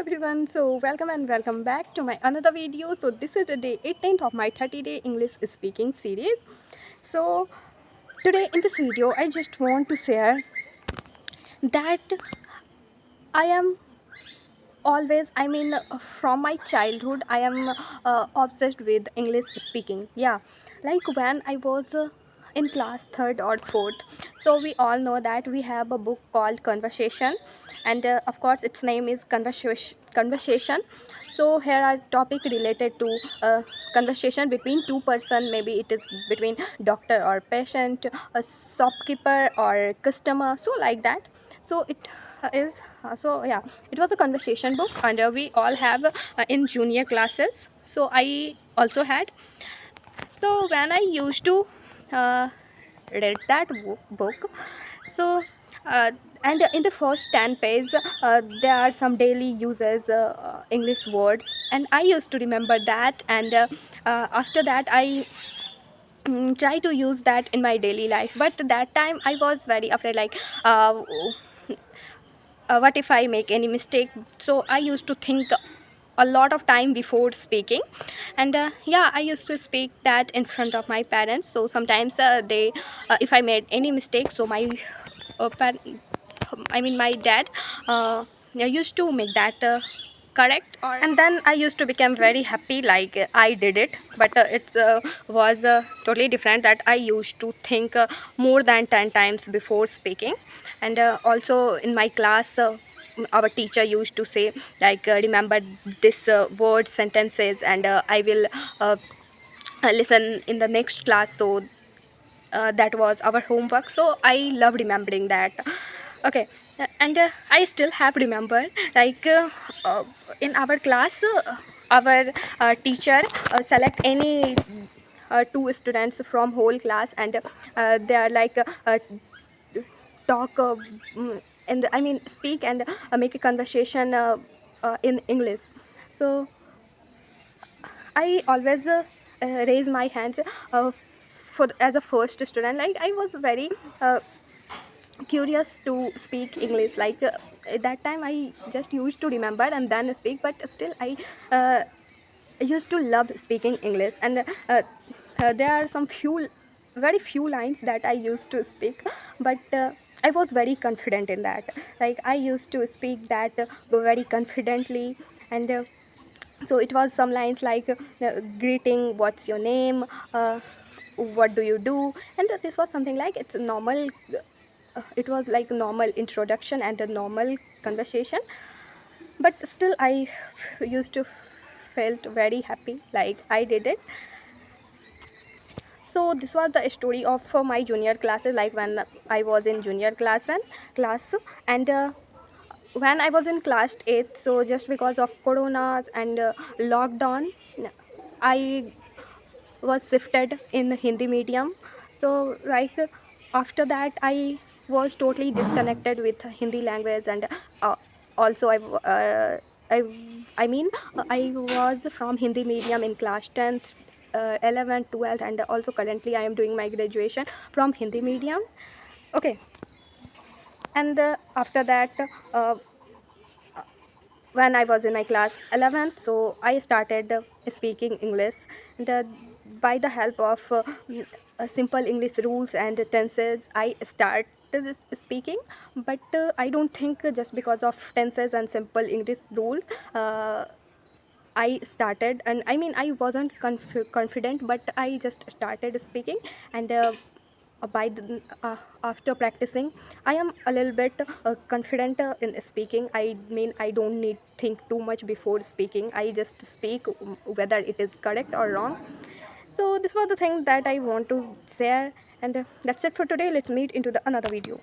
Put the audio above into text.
everyone, so welcome and welcome back to my another video. So this is the day 18th of my 30-day English speaking series. So today in this video I just want to share that I am always, from my childhood I am obsessed with English speaking. Yeah, like when I was in class 3rd or 4th, so we all know that we have a book called Conversation, and of course its name is Conversation. So here are topic related to conversation between two person, maybe it is between doctor or patient, a shopkeeper or customer, so like that. So it is so yeah, it was a conversation book, and we all have in junior classes, so I also had. So when I used to uh, read that book, so uh, and in the first 10 pages there are some daily uses English words, and I used to remember that, and after that I try to use that in my daily life. But that time I was very afraid, like what if I make any mistake. So I used to think a lot of time before speaking, and yeah, I used to speak that in front of my parents. So sometimes they if I made any mistake, so my my dad used to make that correct, or and then I used to become very happy, like I did it. But it was totally different, that I used to think more than 10 times before speaking. And also in my class, our teacher used to say, like remember this word sentences, and I will listen in the next class. So that was our homework, so I love remembering that. Okay, and I still have remembered, like uh, in our class, our teacher select any two students from whole class, and they are like talk and speak and make a conversation in English. So I always raise my hands as a first student. Like I was very uh, curious to speak English. Like at that time, I just used to remember and then speak. But still, I used to love speaking English. And there are some very few lines that I used to speak, but. I was very confident in that. Like I used to speak that very confidently, and so it was some lines like greeting, what's your name, what do you do, and this was something like it's normal. It was like normal introduction and a normal conversation, but still I used to felt very happy, like I did it. So this was the story of my junior classes, like when I was in junior class, and when I was in class 8, so just because of corona and lockdown, I was shifted in Hindi medium. So like after that I was totally disconnected with Hindi language, and also I I mean I was from Hindi medium in class 10th, 11th, 12th, and also currently I am doing my graduation from Hindi medium. Okay, and after that uh, when I was in my class 11th, so I started speaking English, and by the help of simple English rules and tenses, I started speaking. But I don't think just because of tenses and simple English rules, I started, and I wasn't confident, but I just started speaking, and by after practicing, I am a little bit confident in speaking. I don't need think too much before speaking. I just speak whether it is correct or wrong. So this was the thing that I want to share, and that's it for today. Let's meet into the another video.